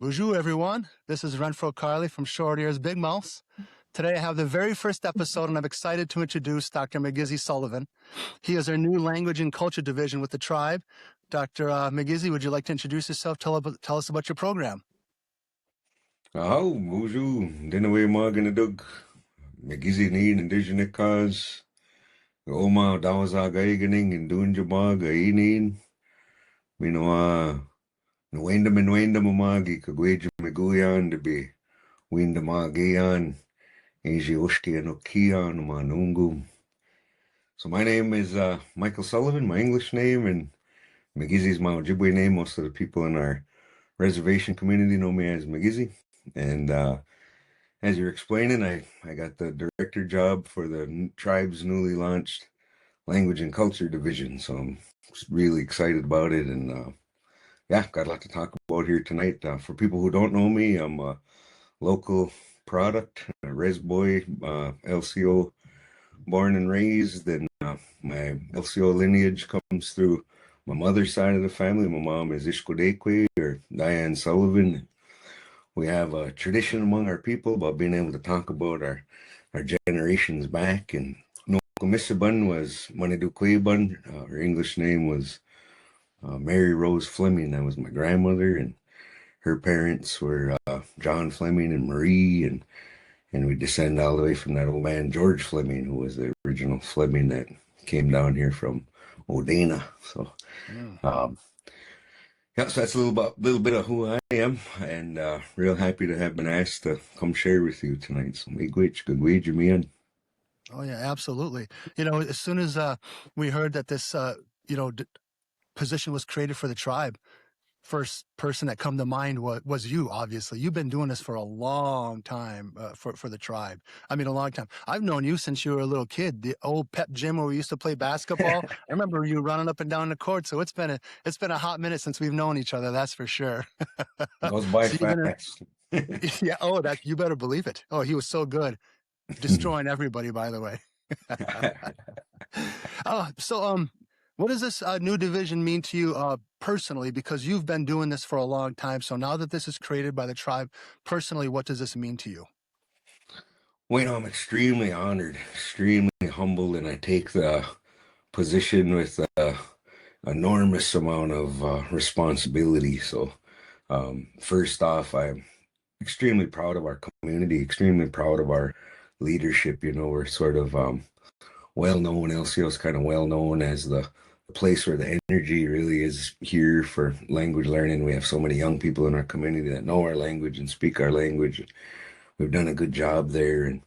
Bonjour, everyone. This is Renfro Carley from Short Ears Big Mouths. Today I have the very first episode, and I'm excited to introduce Dr. Migizi Sullivan. He is our new Language and Culture Division with the tribe. Dr. Migizi, would you like to introduce yourself? Tell us about your program. Bonjour, Dinaway Maganadug, Migizi Niin, Indigenous Cause, Oma Dawaza Gaiganing, and Dunjabag, Ainin, Minoa, Nwendam and Wendam Amagi, Kagwaja Miguyan, to be Windamagian, Asia Ushki and Okian, Manungum. So my name is Michael Sullivan, my English name, and Migizi is my Ojibwe name. Most of the people in our reservation community know me as Migizi. And as you're explaining, I got the director job for the tribe's newly launched Language and Culture Division. So I'm really excited about it. And got a lot to talk about here tonight. For people who don't know me, I'm a local product, a res boy, LCO born and raised. And my LCO lineage comes through my mother's side of the family. My mom is Ishkodekwe, or Diane Sullivan. We have a tradition among our people about being able to talk about our generations back. And Nokomisabun was Manidukweban. Her English name was Mary Rose Fleming. That was my grandmother. And her parents were John Fleming and Marie. And we descend all the way from that old man, George Fleming, who was the original Fleming that came down here from Odena. So, so that's a little bit of who I am, and real happy to have been asked to come share with you tonight. So, good me. Oh, yeah, absolutely. As soon as we heard that this, position was created for the tribe, first person that come to mind was you. Obviously, you've been doing this for a long time for the tribe. I mean, a long time. I've known you since you were a little kid. The old pep gym where we used to play basketball. I remember you running up and down the court. So it's been a hot minute since we've known each other. That's for sure. Goes by fast. Yeah. Oh, that you better believe it. Oh, he was so good, destroying everybody. By the way. What does this new division mean to you personally? Because you've been doing this for a long time. So now that this is created by the tribe, personally, what does this mean to you? Well, I'm extremely honored, extremely humbled, and I take the position with enormous amount of responsibility. So, first off, I'm extremely proud of our community, extremely proud of our leadership. We're sort of well-known. LCO is kind of well-known as the place where the energy really is here for language learning. We have so many young people in our community that know our language and speak our language. We've done a good job there. And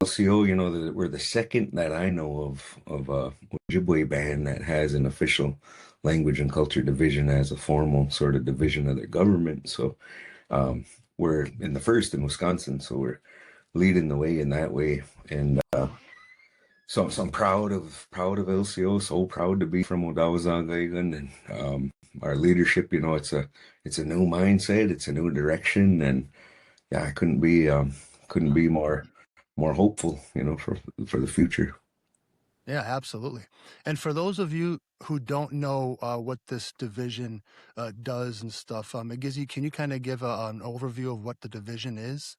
LCO, we're the second that I know of a Ojibwe band that has an official language and culture division as a formal sort of division of their government. So we're in the first in Wisconsin, so we're leading the way in that way. And so I'm proud of LCO, so proud to be from Odawazagaigan, and our leadership, it's a new mindset, it's a new direction, and I couldn't be more hopeful, for the future. Yeah, absolutely. And for those of you who don't know what this division does and stuff, Migizi, can you kind of give an overview of what the division is?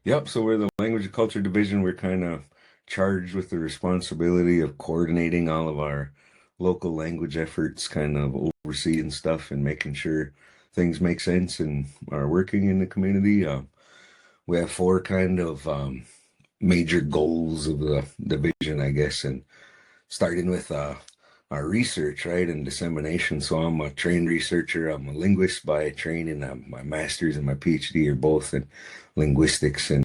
Yep. So we're the Language and Culture Division. We're kind of charged with the responsibility of coordinating all of our local language efforts, kind of overseeing stuff and making sure things make sense and are working in the community. We have four kind of major goals of the division, I guess, and starting with our research, right, and dissemination. So I'm a trained researcher. I'm a linguist by training. My master's and my PhD are both in linguistics, and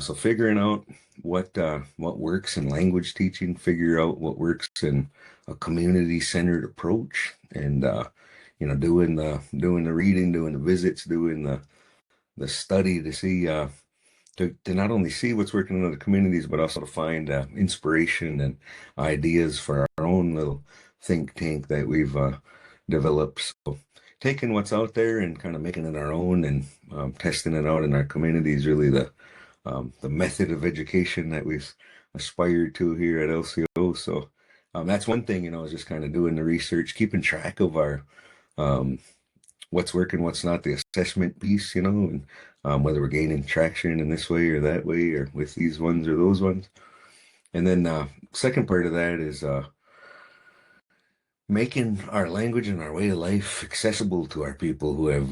so figuring out what works in language teaching, figure out what works in a community-centered approach, and doing the reading, doing the visits, doing the study to see to not only see what's working in other communities, but also to find inspiration and ideas for our own little think tank that we've developed. So taking what's out there and kind of making it our own and testing it out in our community is really the method of education that we've aspired to here at LCO. So that's one thing, is just kind of doing the research, keeping track of our what's working, what's not, the assessment piece, and whether we're gaining traction in this way or that way, or with these ones or those ones. And then second part of that is making our language and our way of life accessible to our people who have,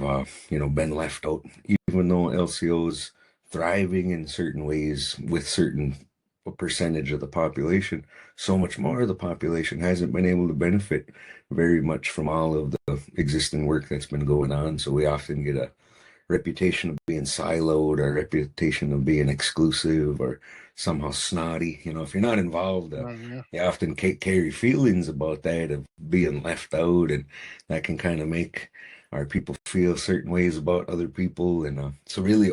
been left out. Even though LCO's thriving in certain ways with certain percentage of the population, so much more of the population hasn't been able to benefit very much from all of the existing work that's been going on. So we often get a reputation of being siloed, or a reputation of being exclusive, or somehow snotty. If you're not involved, Yeah. you often carry feelings about that of being left out, and that can kind of make our people feel certain ways about other people. And so really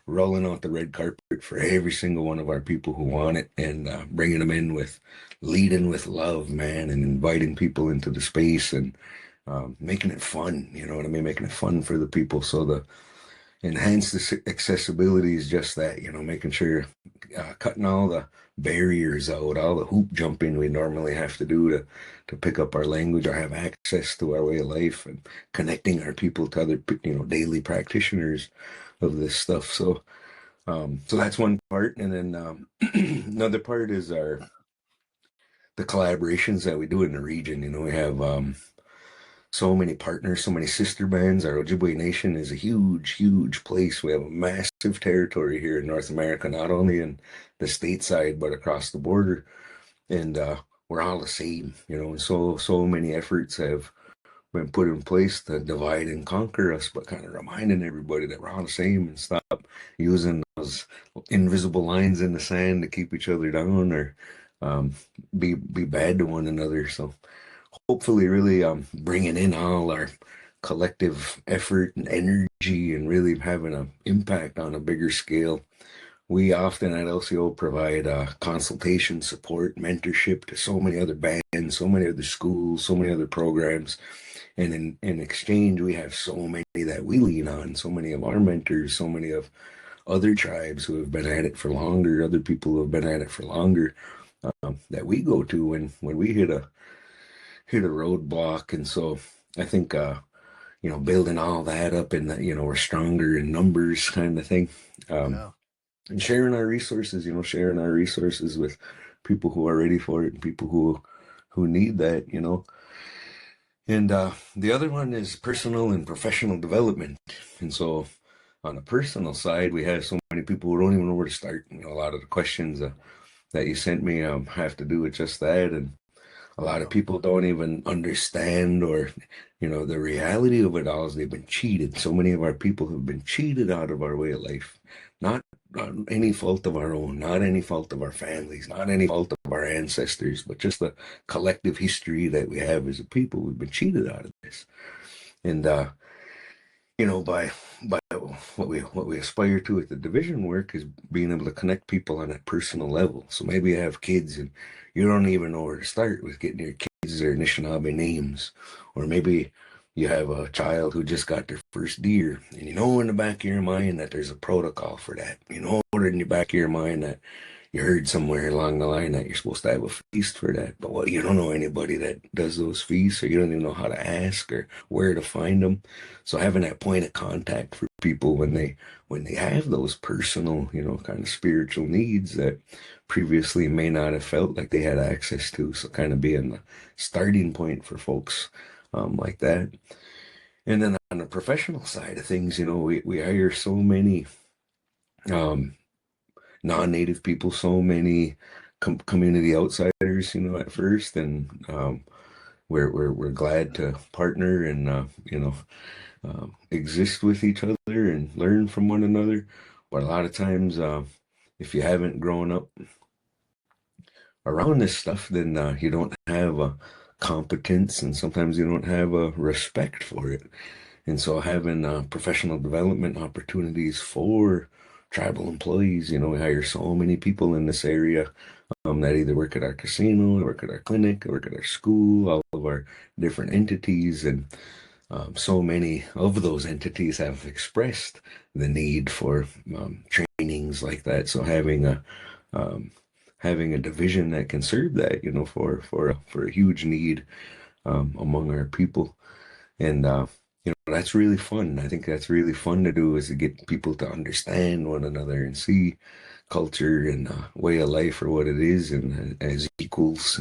rolling out the red carpet for every single one of our people who want it, and bringing them in with leading with love, man, and inviting people into the space, and making it fun, you know what I mean? Making it fun for the people. So the enhanced accessibility is just that, making sure cutting all the barriers out, all the hoop jumping we normally have to do to pick up our language or have access to our way of life, and connecting our people to other, daily practitioners of this stuff. So that's one part. And then another part is the collaborations that we do in the region. We have so many partners, so many sister bands. Our Ojibwe Nation is a huge, huge place. We have a massive territory here in North America, not only in the stateside, but across the border. And we're all the same, and so many efforts have been put in place to divide and conquer us, but kind of reminding everybody that we're all the same, and stop using those invisible lines in the sand to keep each other down, or be bad to one another. So hopefully really bringing in all our collective effort and energy, and really having an impact on a bigger scale. We often at LCO provide consultation, support, mentorship to so many other bands, so many other schools, so many other programs. And in exchange, we have so many that we lean on, so many of our mentors, so many of other tribes who have been at it for longer, other people who have been at it for longer, that we go to when we hit a roadblock. And so I think building all that up, and that we're stronger in numbers, kind of thing. Yeah. And sharing our resources, sharing our resources with people who are ready for it, and people who need that. And the other one is personal and professional development. And so on a personal side, we have so many people who don't even know where to start. A lot of the questions that you sent me have to do with just that. And a lot of people don't even understand, or, the reality of it all is they've been cheated. So many of our people have been cheated out of our way of life, not any fault of our own, not any fault of our families, not any fault of our ancestors, but just the collective history that we have as a people. We've been cheated out of this. And, by what we aspire to with the division work is being able to connect people on that personal level. So maybe you have kids and you don't even know where to start with getting your kids their Anishinaabe names, or maybe you have a child who just got their first deer, and you know in the back of your mind that there's a protocol for that. You know in the back of your mind that you heard somewhere along the line that you're supposed to have a feast for that, but you don't know anybody that does those feasts, or you don't even know how to ask or where to find them. So having that point of contact for people when they have those personal, kind of spiritual needs that previously may not have felt like they had access to. So kind of being the starting point for folks like that. And then on the professional side of things, we hire so many um, non-native people, so many community outsiders, at first, and we're glad to partner and exist with each other and learn from one another. But a lot of times, if you haven't grown up around this stuff, then you don't have a competence, and sometimes you don't have a respect for it. And so having professional development opportunities for tribal employees, we hire so many people in this area that either work at our casino, work at our clinic, work at our school, all of our different entities. And so many of those entities have expressed the need for trainings like that. So um, having a division that can serve that, for a huge need among our people. And that's really fun. I think that's really fun to do, is to get people to understand one another and see culture and way of life for what it is, and as equals.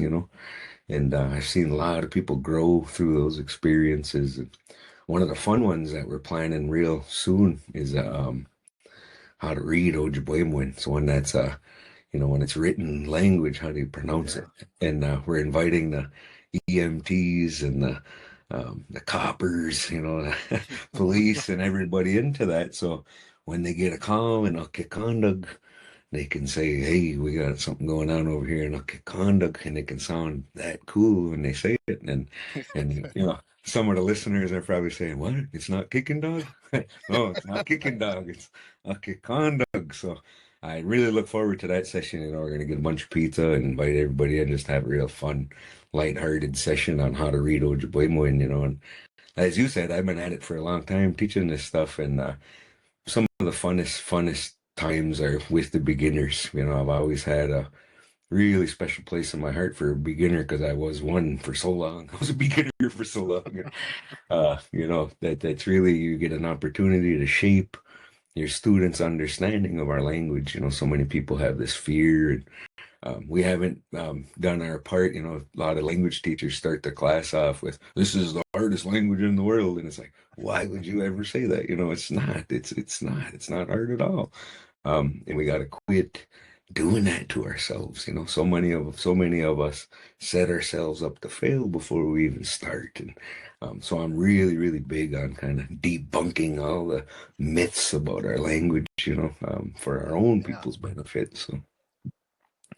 And I've seen a lot of people grow through those experiences. And one of the fun ones that we're planning real soon is how to read Ojibwe. It's one that's when it's written language, how do you pronounce Yeah. it? And we're inviting the EMTs and the coppers, police and everybody into that. So when they get a call in Okekondog, they can say, "Hey, we got something going on over here in Okekondog," and it can sound that cool when they say it. And some of the listeners are probably saying, "What? It's not kicking dog?" No, it's not kicking dog. It's Okekondog. So I really look forward to that session. We're going to get a bunch of pizza and invite everybody in, just have a real fun, lighthearted session on how to read Ojibwe. And as you said, I've been at it for a long time teaching this stuff, and some of the funnest times are with the beginners. I've always had a really special place in my heart for a beginner, because I was one for so long. I was a beginner for so long. That's really, you get an opportunity to shape your students' understanding of our language. So many people have this fear, and we haven't done our part. A lot of language teachers start their class off with, "This is the hardest language in the world," and it's like, why would you ever say that? It's not. It's not hard at all. And we got to quit doing that to ourselves. So many of us set ourselves up to fail before we even start. And so I'm really, really big on kind of debunking all the myths about our language, for our own Yeah. people's benefit. So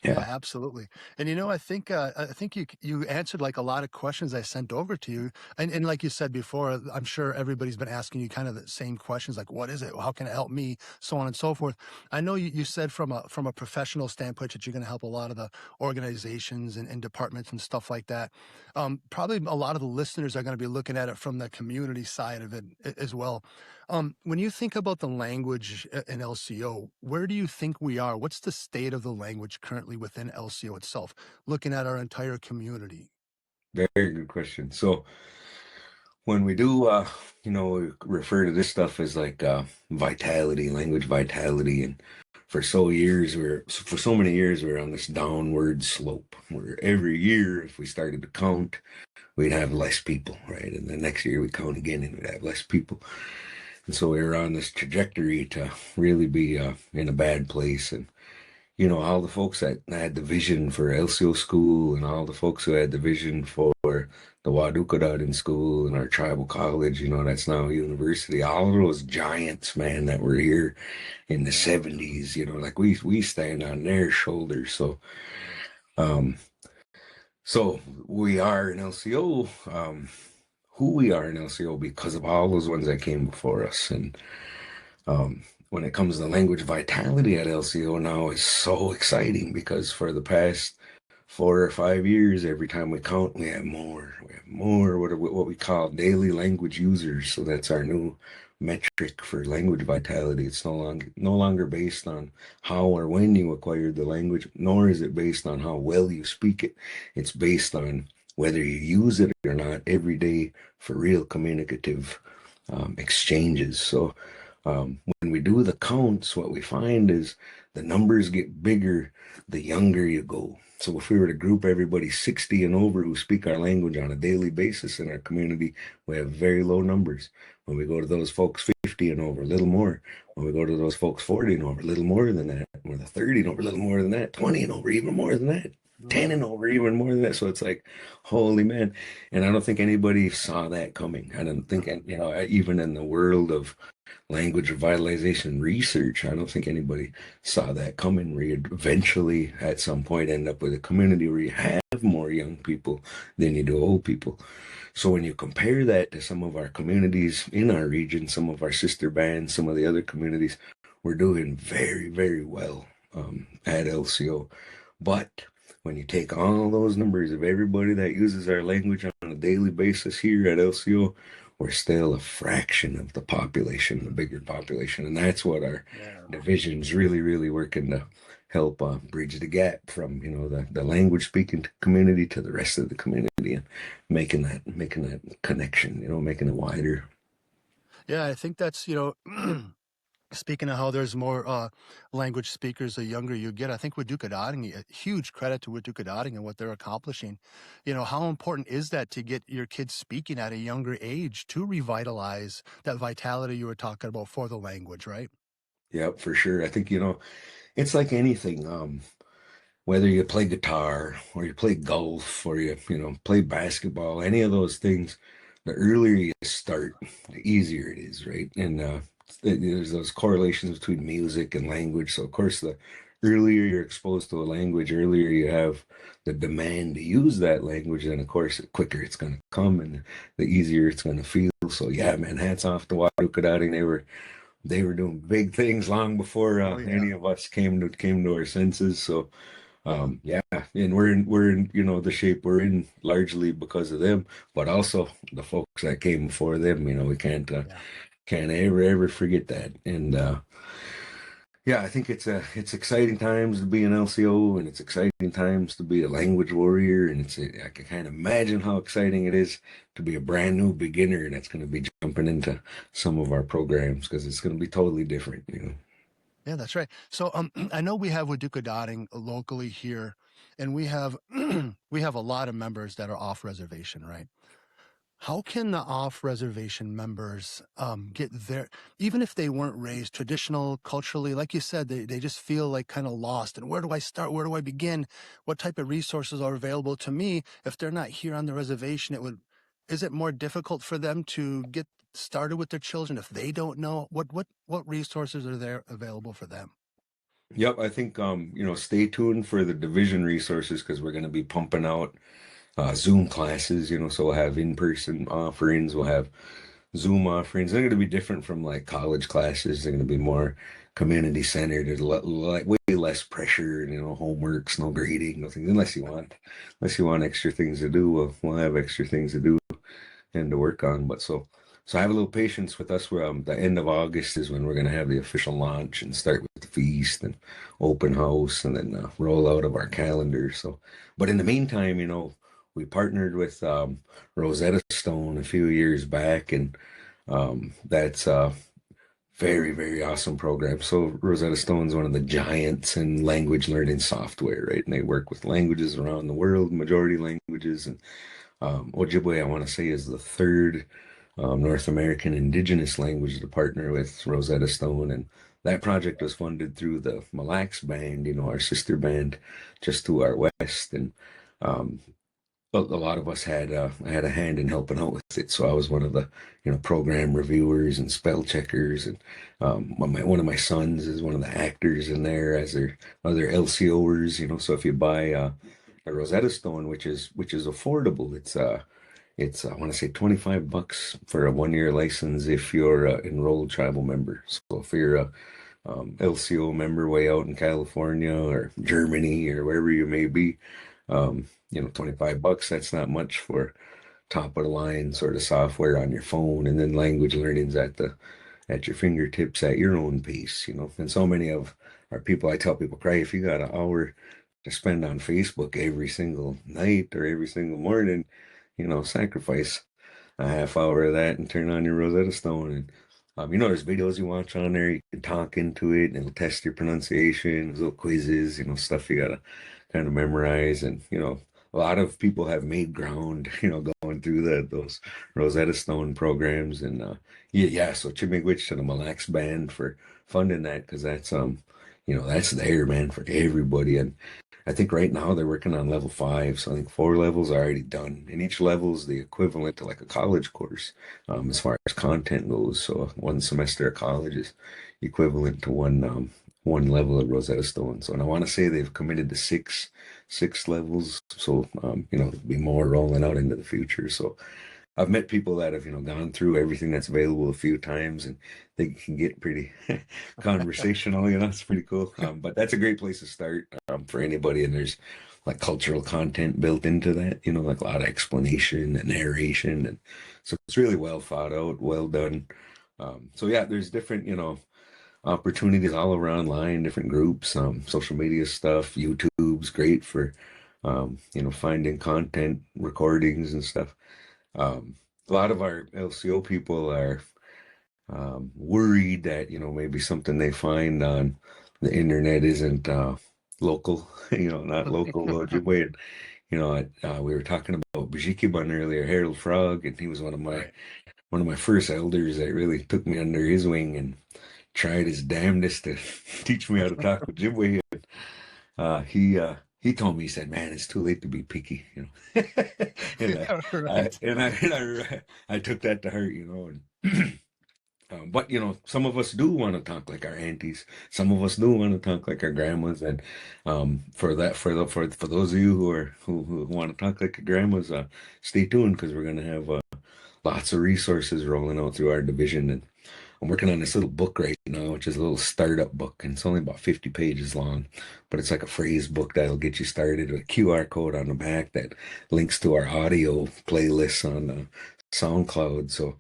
Yeah, yeah. absolutely. And I think you answered like a lot of questions I sent over to you. And like you said before, I'm sure everybody's been asking you kind of the same questions, like what is it? How can it help me? So on and so forth. I know you said from a professional standpoint that you're going to help a lot of the organizations and departments and stuff like that. Probably a lot of the listeners are going to be looking at it from the community side of it as well. When you think about the language in LCO, where do you think we are? What's the state of the language currently within LCO itself, looking at our entire community? Very good question. So when we do, we refer to this stuff as like vitality, language vitality, and for so many years we're on this downward slope, where every year, if we started to count, we'd have less people, right? And the next year we count again, and we'd have less people. And so we were on this trajectory to really be in a bad place. And all the folks that had the vision for LCO school, and all the folks who had the vision for the Wadukadad in school and our tribal college, that's now a university. All of those giants, man, that were here in the Yeah. 70s, like we stand on their shoulders. Um, so we are in LCO, who we are in LCO, because of all those ones that came before us. And when it comes to language vitality at LCO now, is so exciting, because for the past 4 or 5 years, every time we count, we have more. We have more what we call daily language users. So that's our new metric for language vitality. It's no longer based on how or when you acquired the language, nor is it based on how well you speak it. It's based on whether you use it or not every day for real communicative exchanges. So when we do the counts, what we find is the numbers get bigger the younger you go. So if we were to group everybody 60 and over who speak our language on a daily basis in our community, we have very low numbers. When we go to those folks 50 and over, a little more. When we go to those folks 40 and over, a little more than that. When the 30 and over, a little more than that. 20 and over, even more than that. 10 and over, even more than that. So it's like, holy man. And I don't think anybody saw that coming. I don't think, even in the world of language revitalization research, I don't think anybody saw that coming, where you'd eventually at some point end up with a community where you have more young people than you do old people. So when you compare that to some of our communities in our region, some of our sister bands, some of the other communities, we're doing very, very well at LCO. But when you take all those numbers of everybody that uses our language on a daily basis here at LCO, we're still a fraction of the population, the bigger population. And that's what our Yeah. division's really, really working to help bridge the gap from, the language speaking community to the rest of the community, and making that connection, making it wider. Yeah, I think that's, speaking of how there's more language speakers the younger you get, I think with Dukkadotting, a huge credit to Dukkadotting and what they're accomplishing. How important is that to get your kids speaking at a younger age to revitalize that vitality you were talking about for the language, right? Yep, for sure. I think, it's like anything. Whether you play guitar or you play golf or you play basketball, any of those things, the earlier you start, the easier it is, right? And there's those correlations between music and language. So of course, the earlier you're exposed to a language, earlier you have the demand to use that language, then of course, the quicker it's going to come and the easier it's going to feel. So yeah, man, hats off to Wadukadati. They were doing big things long before Oh yeah. any of us came to our senses. So yeah, and we're in the shape we're in largely because of them, but also the folks that came before them. We Yeah. can't ever forget that. And yeah, I think it's exciting times to be an LCO, and it's exciting times to be a language warrior, and I can kind of imagine how exciting it is to be a brand new beginner that's going to be jumping into some of our programs because it's going to be totally different. Yeah, that's right. So I know we have Waduka Dotting locally here, and we have we have a lot of members that are off reservation, right? How can the off reservation members get there, even if they weren't raised traditional culturally, like you said, they just feel like kind of lost. And where do I start? Where do I begin? What type of resources are available to me if they're not here on the reservation? Is it more difficult for them to get started with their children if they don't know what resources are there available for them? Yep, I think stay tuned for the division resources because we're going to be pumping out Zoom classes, so we'll have in-person offerings, we'll have Zoom offerings. They're going to be different from like college classes. They're going to be more community centered. There's like way less pressure, homeworks, no grading, nothing. Unless you want extra things to do, we'll have extra things to do and to work on. But so have a little patience with us. Where the end of August is when we're going to have the official launch and start with the feast and open house and then roll out of our calendar. So, but in the meantime, we partnered with Rosetta Stone a few years back, and that's a very, very awesome program. So Rosetta Stone is one of the giants in language learning software, right? And they work with languages around the world, majority languages, and Ojibwe, I want to say, is the third North American indigenous language to partner with Rosetta Stone. And that project was funded through the Mille Lacs Band, our sister band just to our west. And um, a lot of us had a hand in helping out with it. So I was one of the program reviewers and spell checkers, and one of my sons is one of the actors in there as their other LCOers. So if you buy a Rosetta Stone, which is affordable, it's I want to say $25 for a 1 year license if you're an enrolled tribal member. So if you're a LCO member way out in California or Germany or wherever you may be, $25, that's not much for top of the line sort of software on your phone, and then language learning's at your fingertips at your own pace. And so many of our people, I tell people, cry if you got an hour to spend on Facebook every single night or every single morning, sacrifice a half hour of that and turn on your Rosetta Stone. And there's videos you watch on there. You can talk into it and it'll test your pronunciation. There's little quizzes, stuff you gotta kind of memorize. And a lot of people have made ground, going through those Rosetta Stone programs. And yeah. So Chimigwich and the Mille Lacs Band for funding that because that's there, man, for everybody. And I think right now they're working on level 5, so I think 4 levels are already done, and each level is the equivalent to like a college course as far as content goes. So one semester of college is equivalent to one level of Rosetta Stone. So, and I want to say they've committed to six levels. So there'll be more rolling out into the future. So I've met people that have, gone through everything that's available a few times, and they can get pretty conversational. It's pretty cool. But that's a great place to start for anybody. And there's like cultural content built into that, like a lot of explanation and narration, and so it's really well thought out, well done. So yeah, there's different, opportunities all around line, different groups, social media stuff. YouTube's great for, finding content, recordings and stuff. A lot of our LCO people are worried that, maybe something they find on the internet isn't local, not local Ojibwe. And, we were talking about Bijikiban earlier, Harold Frog, and he was Right. one of my first elders that really took me under his wing and tried his damnedest to teach me how to talk Ojibwe. He told me, he said, "Man, it's too late to be picky," and Right. I took that to heart, and but some of us do want to talk like our aunties. Some of us do want to talk like our grandmas, and for those of you who want to talk like your grandmas, stay tuned because we're gonna have lots of resources rolling out through our division. And I'm working on this little book right now, which is a little startup book, and it's only about 50 pages long, but it's like a phrase book that'll get you started with a QR code on the back that links to our audio playlists on SoundCloud. So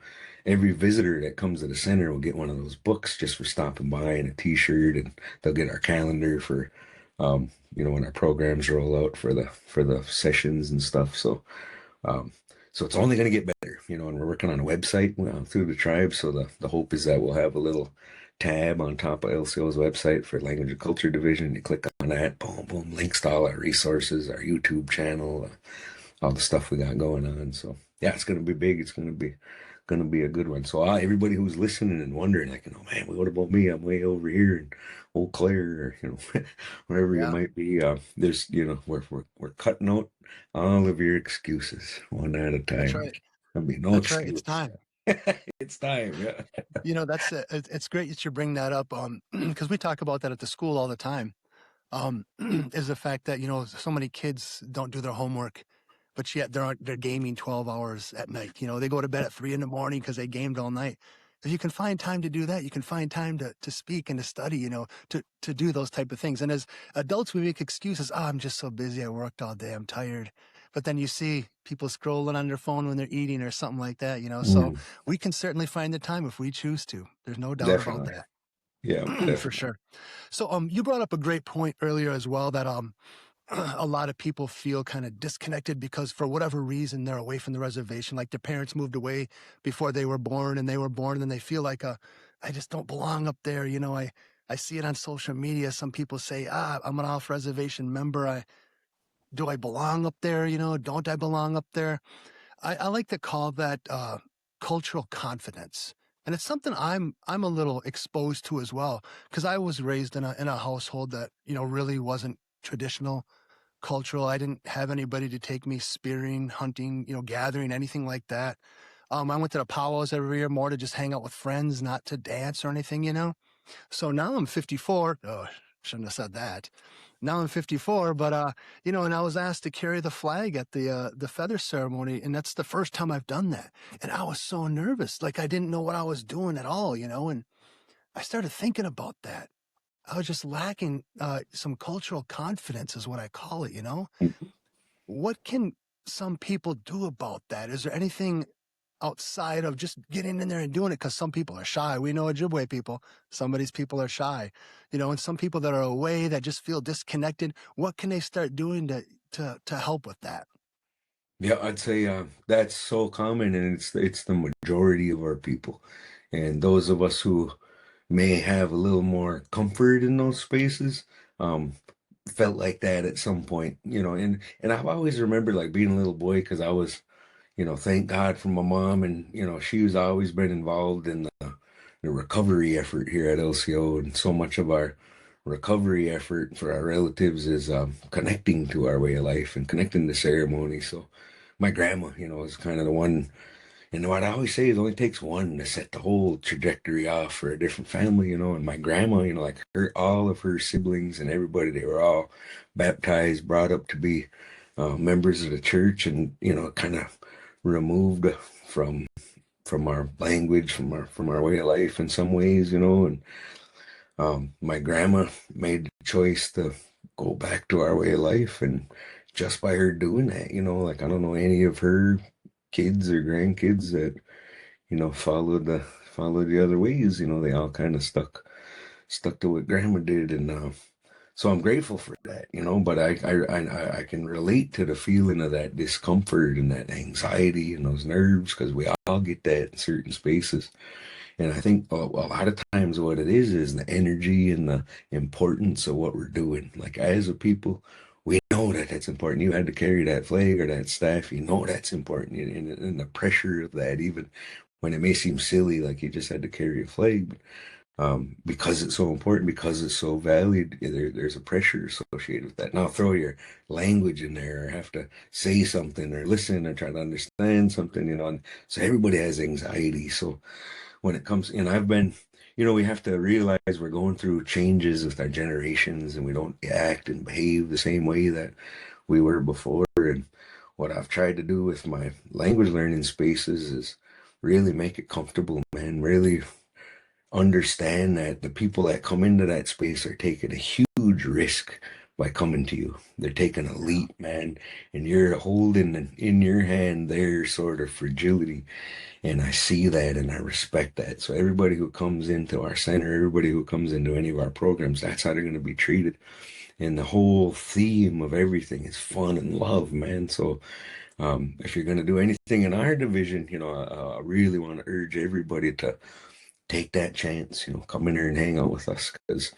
every visitor that comes to the center will get one of those books just for stopping by, and a T-shirt, and they'll get our calendar for, when our programs roll out for the sessions and stuff. Um, so it's only going to get better, and we're working on a website through the tribe. So the hope is that we'll have a little tab on top of LCO's website for Language and Culture Division. You click on that, boom, boom, links to all our resources, our YouTube channel, all the stuff we got going on. So yeah, it's going to be big. It's going to be a good one. So everybody who's listening and wondering, like, man, what about me? I'm way over here in Eau Claire, or wherever you Yeah. might be. There's, we're cutting out all of your excuses one at a That's time. right. There'll be no That's right. It's excuse. time. It's time. Yeah. That's it's great that you bring that up. Because we talk about that at the school all the time. Is the fact that so many kids don't do their homework, but yet they're gaming 12 hours at night. They go to bed at 3 in the morning because they gamed all night. If you can find time to do that, you can find time to speak and to study. To do those type of things. And as adults, we make excuses. Oh, I'm just so busy. I worked all day. I'm tired. But then you see people scrolling on their phone when they're eating or something like that. So Mm, we can certainly find the time if we choose to. There's no doubt about definitely. that. Yeah, For definitely. sure. So you brought up a great point earlier as well that a lot of people feel kind of disconnected because for whatever reason they're away from the reservation, like their parents moved away before they were born, and they were born and they feel like I just don't belong up there. I see it on social media. Some people say, I'm an off reservation member. Do I belong up there? Don't I belong up there? I like to call that cultural confidence. And it's something I'm a little exposed to as well, because I was raised in a household that really wasn't traditional, cultural. I didn't have anybody to take me spearing, hunting, gathering, anything like that. I went to the powwows every year more to just hang out with friends, not to dance or anything. So now I'm 54. Oh, shouldn't have said that. Now I'm 54, but and I was asked to carry the flag at the feather ceremony, and that's the first time I've done that. And I was so nervous, like I didn't know what I was doing at all. And I started thinking about that. I was just lacking some cultural confidence, is what I call it. What can some people do about that? Is there anything outside of just getting in there and doing it? Because some people are shy. We know Ojibwe people. Some of these people are shy, and some people that are away that just feel disconnected. What can they start doing to help with that? Yeah, I'd say that's so common, and it's the majority of our people, and those of us who may have a little more comfort in those spaces, um, felt like that at some point, and I've always remembered like being a little boy because I was, thank God for my mom, and she's always been involved in the recovery effort here at LCO, and so much of our recovery effort for our relatives is connecting to our way of life and connecting to ceremony. So my grandma, is kind of the one. And what I always say is, it only takes one to set the whole trajectory off for a different family, And my grandma, like all of her siblings and everybody, they were all baptized, brought up to be members of the church, and kind of removed from from our language, from our way of life in some ways, And my grandma made the choice to go back to our way of life, and just by her doing that, like I don't know any of her kids or grandkids that followed the other ways. They all kind of stuck to what grandma did, and so I'm grateful for that. But I can relate to the feeling of that discomfort and that anxiety and those nerves because we all get that in certain spaces. And I think a lot of times what it is the energy and the importance of what we're doing. Like as a people, we know that that's important. You had to carry that flag or that staff. You know that's important, and the pressure of that, even when it may seem silly, like you just had to carry a flag, because it's so important, because it's so valued, there's a pressure associated with that. Now throw your language in there, or have to say something, or listen, or try to understand something, and so everybody has anxiety. So when it comes, and I've been, we have to realize we're going through changes with our generations, and we don't act and behave the same way that we were before. And what I've tried to do with my language learning spaces is really make it comfortable, man. Really understand that the people that come into that space are taking a huge risk by coming to you. They're taking a leap, man, and you're holding in your hand their sort of fragility. And I see that and I respect that. So everybody who comes into our center, everybody who comes into any of our programs, that's how they're going to be treated. And the whole theme of everything is fun and love, man. So if you're going to do anything in our division, I really want to urge everybody to take that chance, come in here and hang out with us, because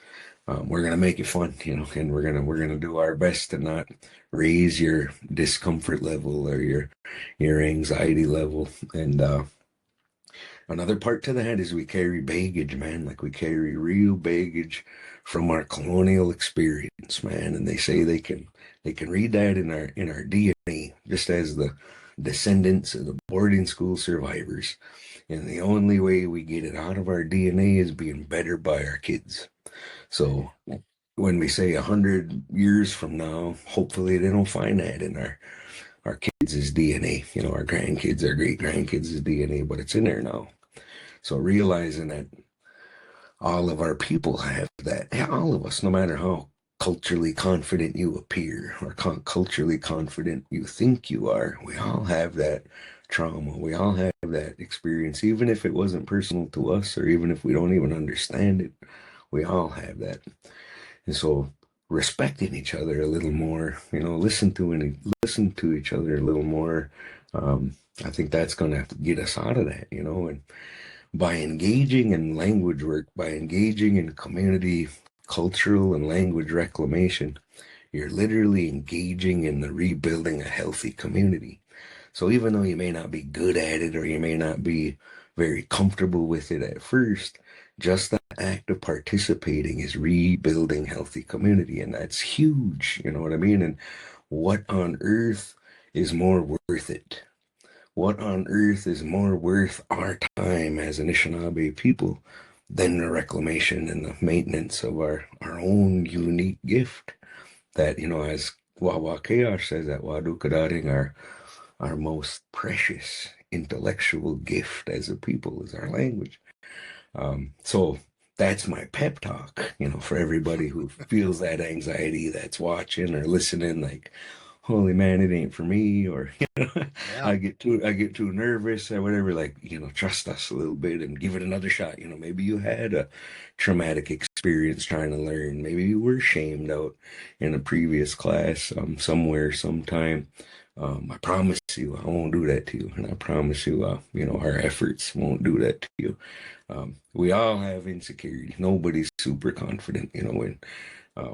we're going to make it fun, and we're going to do our best to not raise your discomfort level or your anxiety level. And another part to that is we carry baggage, man. Like we carry real baggage from our colonial experience, man. And they say they can read that in our DNA, just as the descendants of the boarding school survivors. And the only way we get it out of our DNA is being better by our kids. So when we say 100 years from now, hopefully they don't find that in our kids' DNA, our grandkids, our great grandkids' DNA, but it's in there now. So realizing that all of our people have that, all of us, no matter how culturally confident you appear or culturally confident you think you are, we all have that trauma. We all have that experience, even if it wasn't personal to us, or even if we don't even understand it. We all have that. And so respecting each other a little more, listen to each other a little more. I think that's going to have to get us out of that, and by engaging in language work, by engaging in community, cultural, and language reclamation, you're literally engaging in the rebuilding a healthy community. So even though you may not be good at it, or you may not be very comfortable with it at first, just the act of participating is rebuilding healthy community. And that's huge. You know what I mean? And what on earth is more worth it? What on earth is more worth our time as Anishinaabe people than the reclamation and the maintenance of our own unique gift that, as Wawa Chaos says, that Wadu Kadaring, our most precious intellectual gift as a people is our language. So that's my pep talk, for everybody who feels that anxiety, that's watching or listening, like, holy man, it ain't for me, or Yeah. I get too nervous or whatever. Like, trust us a little bit and give it another shot. Maybe you had a traumatic experience trying to learn. Maybe you were shamed out in a previous class, somewhere, sometime. I promise you, I won't do that to you, and I promise you, our efforts won't do that to you. We all have insecurity. Nobody's super confident, and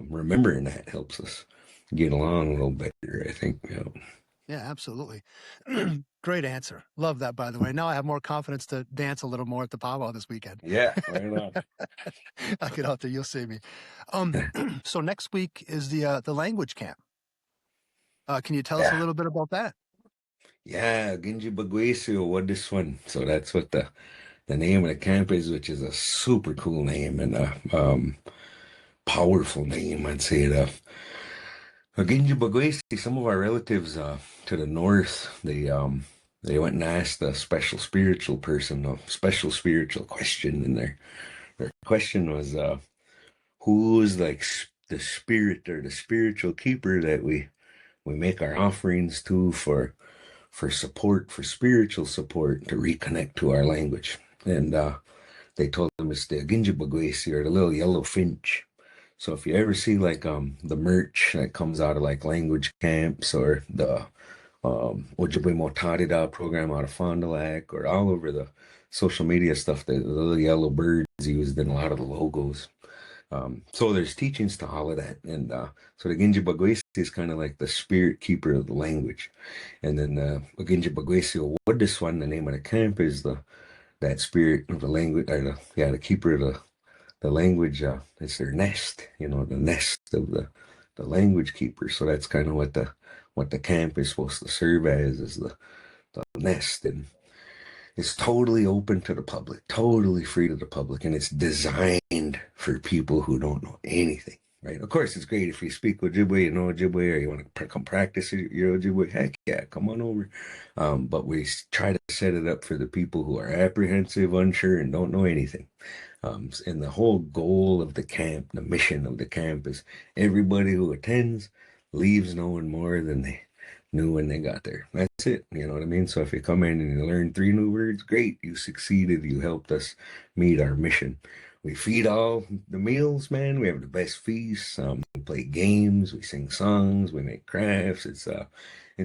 remembering that helps us get along a little better, I think. Yeah, absolutely. Great answer. Love that, by the way. Now I have more confidence to dance a little more at the powwow this weekend. Yeah, right on. I'll get out there. You'll see me. So next week is the language camp. Can you tell us a Yeah. little bit about that? Yeah, Ginji Bagwesi, what this one. So that's what the name of the camp is, which is a super cool name and a powerful name, I'd say. Ginji Bagwesi, some of our relatives to the north, they went and asked a special spiritual person a special spiritual question, and their question was, who is like the spirit or the spiritual keeper that we make our offerings to for support, for spiritual support, to reconnect to our language. And they told them it's the Ginjibagwesi, or the little yellow finch. So if you ever see like the merch that comes out of like language camps, or the Ojibwe Motarida program out of Fond du Lac, or all over social media stuff, the little yellow birds used in a lot of the logos. So there's teachings to all of that. And so the Ginja Bagwesi is kind of like the spirit keeper of the language. And then the Ginja Bagwesi Wadiswan, the name of the camp, is that spirit of the language, or the keeper of the language. It's their nest, the nest of the language keeper. So that's kind of what the camp is supposed to serve as, is the nest. And it's totally open to the public, totally free to the public, and it's designed for people who don't know anything, right? Of course, it's great if you speak Ojibwe, you know Ojibwe, or you want to come practice your Ojibwe. Heck yeah, come on over. But we try to set it up for the people who are apprehensive, unsure, and don't know anything. And the whole goal of the camp, the mission of the camp, is everybody who attends leaves knowing more than they knew when they got there. That's it. You know what I mean? So if you come in and you learn 3 new words, great. You succeeded. You helped us meet our mission. We feed all the meals, man. We have the best feasts. We play games. We sing songs. We make crafts. It's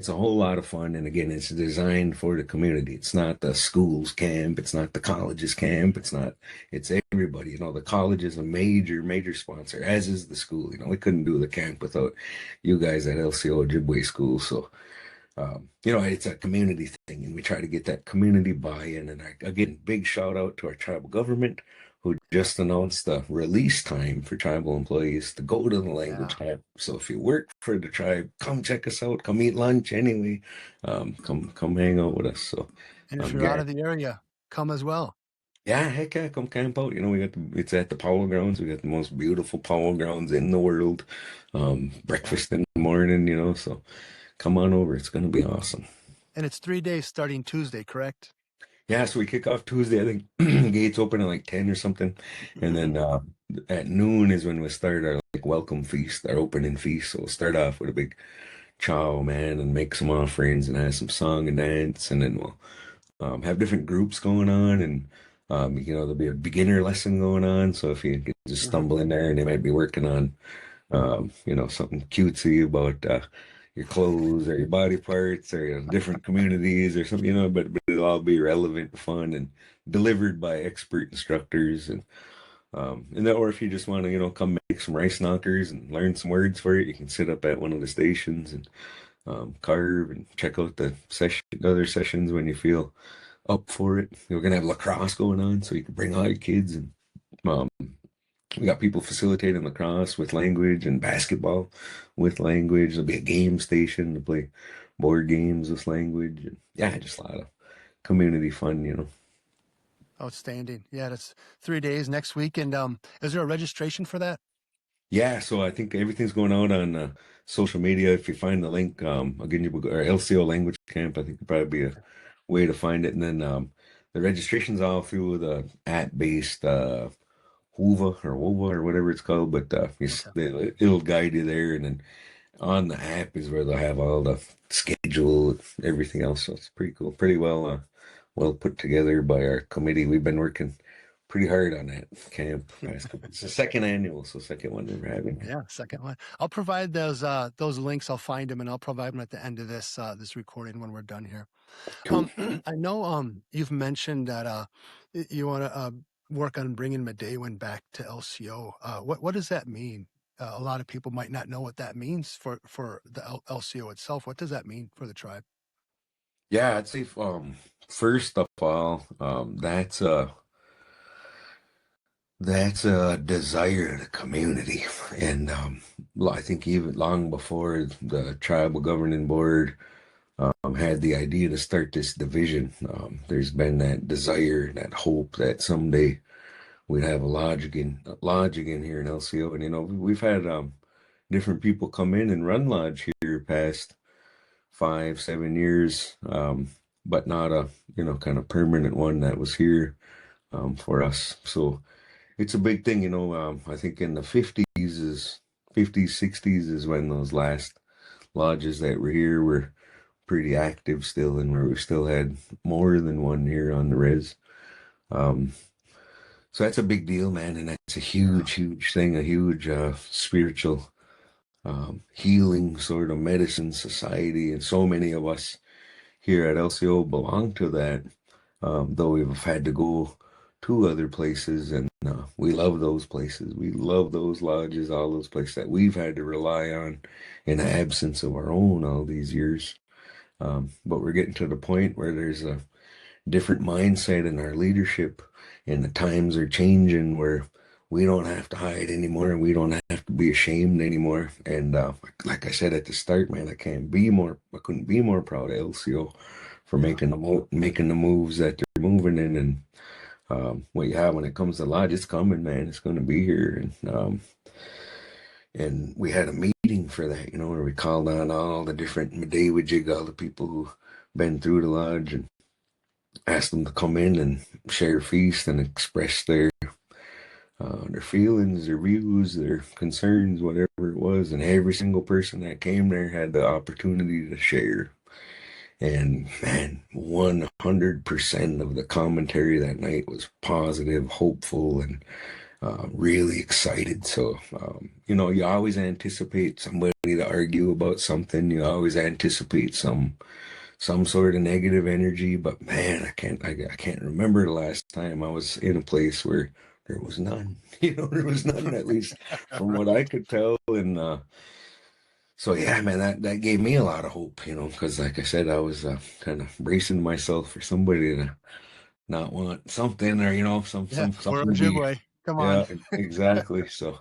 a whole lot of fun. And again, it's designed for the community. It's not the school's camp. It's not the college's camp. It's everybody. The college is a major sponsor, as is the school. We couldn't do the camp without you guys at LCO Ojibwe School. So, it's a community thing, and we try to get that community buy-in. And again, big shout out to our tribal government, who just announced the release time for tribal employees to go to the language camp. So if you work for the tribe, come check us out. Come eat lunch anyway. Come hang out with us. So, And if you're out of the area, come as well. Yeah, heck yeah, come camp out. It's at the Powell Grounds. We got the most beautiful Powell Grounds in the world. Breakfast in the morning, so come on over. It's going to be awesome. And it's 3 days starting Tuesday, correct? Yeah, so we kick off Tuesday. I think gates open at like 10 or something. And then at noon is when we start our welcome feast, our opening feast. So we'll start off with a big chow, man, and make some offerings and have some song and dance. And then we'll have different groups going on. And there'll be a beginner lesson going on. So if you can just stumble in there, and they might be working on, something cutesy about your clothes or your body parts or different communities or something, but it'll all be relevant, fun, and delivered by expert instructors. Or if you just want to, come make some rice knockers and learn some words for it, you can sit up at one of the stations and carve and check out the other sessions when you feel up for it. We're gonna have lacrosse going on, so you can bring all your kids, and we got people facilitating lacrosse with language and basketball with language. There'll be a game station to play board games with language, and just a lot of community fun. Outstanding. Yeah, that's 3 days next week. And is there a registration for that? Yeah, so I think everything's going out on social media. If you find the link, again, or LCO Language Camp, I think it'd probably be a way to find it. And then the registration's all through the app-based Wova or whatever it's called, but it'll guide you there. And then on the app is where they'll have all the schedule, everything else. So it's pretty cool, pretty well put together by our committee. We've been working pretty hard on that camp. It's the second annual, so second one we're having. Yeah, second one. I'll provide those links. I'll find them, and I'll provide them at the end of this recording when we're done here. Cool. I know you've mentioned that you want to work on bringing Medewin back to LCO. What does that mean? A lot of people might not know what that means for the LCO itself. What does that mean for the tribe? Yeah, I'd say first of all, that's a desire of the community, and I think even long before the tribal governing board had the idea to start this division, there's been that desire, that hope that someday we'd have a lodge again here in LCO. And we've had different people come in and run lodge here past 5-7 years, but not a kind of permanent one that was here for us. So it's a big thing. I think in the 50s, 60s is when those last lodges that were here were pretty active still, and where we still had more than one here on the res. So that's a big deal, man, and that's a huge thing, a huge spiritual healing sort of medicine society, and so many of us here at LCO belong to that. though we've had to go to other places, and we love those places. We love those lodges, all those places that we've had to rely on in the absence of our own all these years. But we're getting to the point where there's a different mindset in our leadership, and the times are changing where we don't have to hide anymore, and we don't have to be ashamed anymore. And like I said at the start, man, I couldn't be more proud of LCO for making the moves that they're moving in. And what you have when it comes to lodge, it's coming, man. It's going to be here. And we had a meeting for that, where we called on all the different Migizi, all the people who been through the lodge, and asked them to come in and share a feast and express their feelings, their views, their concerns, whatever it was. And every single person that came there had the opportunity to share. And man, 100% of the commentary that night was positive, hopeful, and really excited. So, you always anticipate somebody to argue about something. You always anticipate some sort of negative energy. But man, I can't remember the last time I was in a place where there was none. There was none, at least from what I could tell. And so yeah, man, that gave me a lot of hope, because like I said, I was kind of bracing myself for somebody to not want something, or Yeah, we're something to be. Ojibwe. Come on. Yeah, exactly. So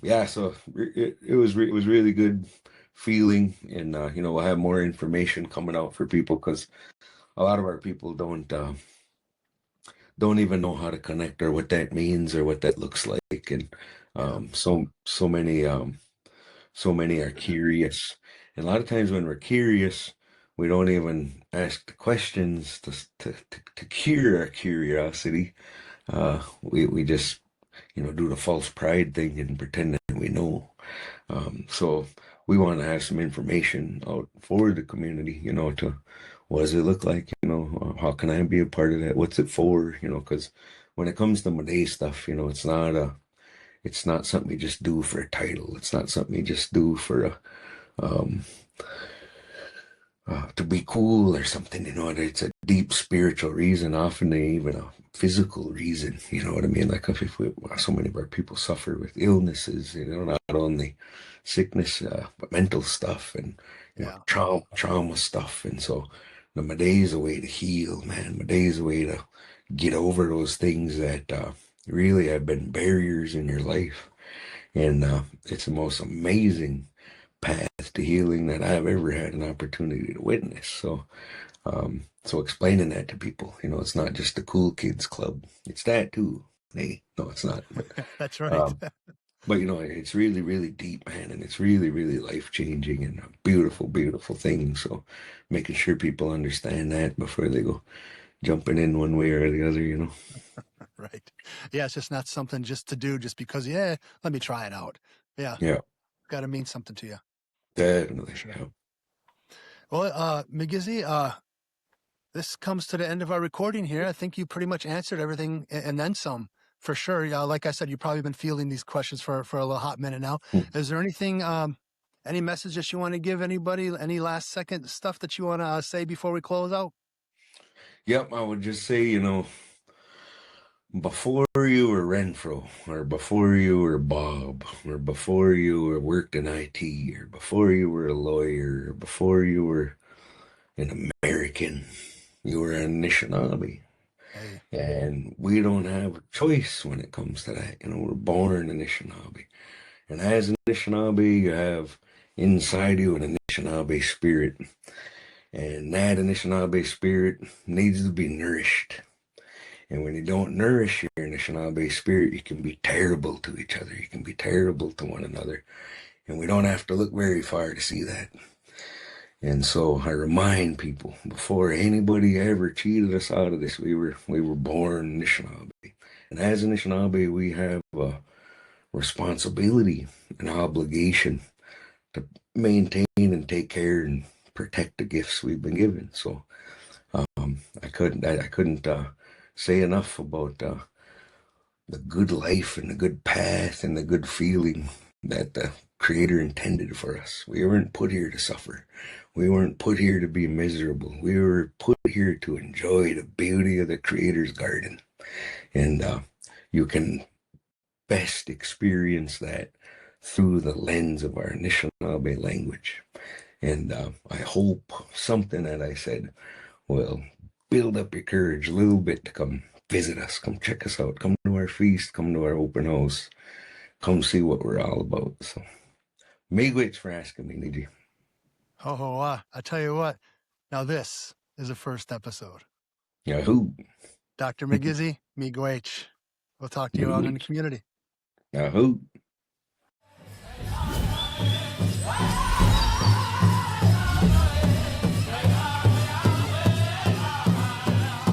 yeah, so it was really good feeling. And we'll have more information coming out for people, because a lot of our people don't even know how to connect, or what that means, or what that looks like. And so many are curious. And a lot of times when we're curious, we don't even ask the questions to cure our curiosity. We just, do the false pride thing and pretend that we know. So we want to have some information out for the community, to what does it look like, how can I be a part of that? What's it for? Because when it comes to Monday stuff, it's not something you just do for a title. It's not something you just do for um, to be cool or something. It's a deep spiritual reason, often even a physical reason. You know what I mean? Like if so many of our people suffer with illnesses, not only sickness, but mental stuff, and Yeah. trauma stuff. And so my day's a way to heal, man. My day's a way to get over those things that really have been barriers in your life. And it's the most amazing path to healing that I've ever had an opportunity to witness. So explaining that to people, it's not just the cool kids club. It's that too. Hey, no, it's not. That's right. Um, but it's really, really deep, man, and it's really, really life changing, and a beautiful, beautiful thing. So making sure people understand that before they go jumping in one way or the other. Right. Yeah, it's just not something just to do just because, yeah, let me try it out. Yeah, Yeah, got to mean something to you. definitely. Sure. Yeah. Well, Migizi, this comes to the end of our recording here. I think you pretty much answered everything and then some, for sure. Yeah, like I said, you've probably been fielding these questions for a little hot minute now. Is there anything, any messages you want to give anybody? Any last second stuff that you want to say before we close out? Yep, I would just say, before you were Renfro, or before you were Bob, or before you were worked in IT, or before you were a lawyer, or before you were an American, you were an Anishinaabe. Hey, And we don't have a choice when it comes to that. We're born Anishinaabe. And as an Anishinaabe, you have inside you an Anishinaabe spirit. And that Anishinaabe spirit needs to be nourished. And when you don't nourish your Anishinaabe spirit, you can be terrible to each other. You can be terrible to one another. And we don't have to look very far to see that. And so I remind people, before anybody ever cheated us out of this, we were born Anishinaabe. And as Anishinaabe, we have a responsibility, an obligation to maintain and take care and protect the gifts we've been given. So I couldn't say enough about the good life and the good path and the good feeling that the Creator intended for us. We weren't put here to suffer. We weren't put here to be miserable. We were put here here to enjoy the beauty of the Creator's garden. And you can best experience that through the lens of our Anishinaabe language. And I hope something that I said will build up your courage a little bit to come visit us, come check us out, come to our feast, come to our open house, come see what we're all about. So, miigwech for asking me, Niji. I tell you what, now this is a first episode. Yahoo! Dr. Migizi, miigwech. We'll talk to you out in the community. Yahoo!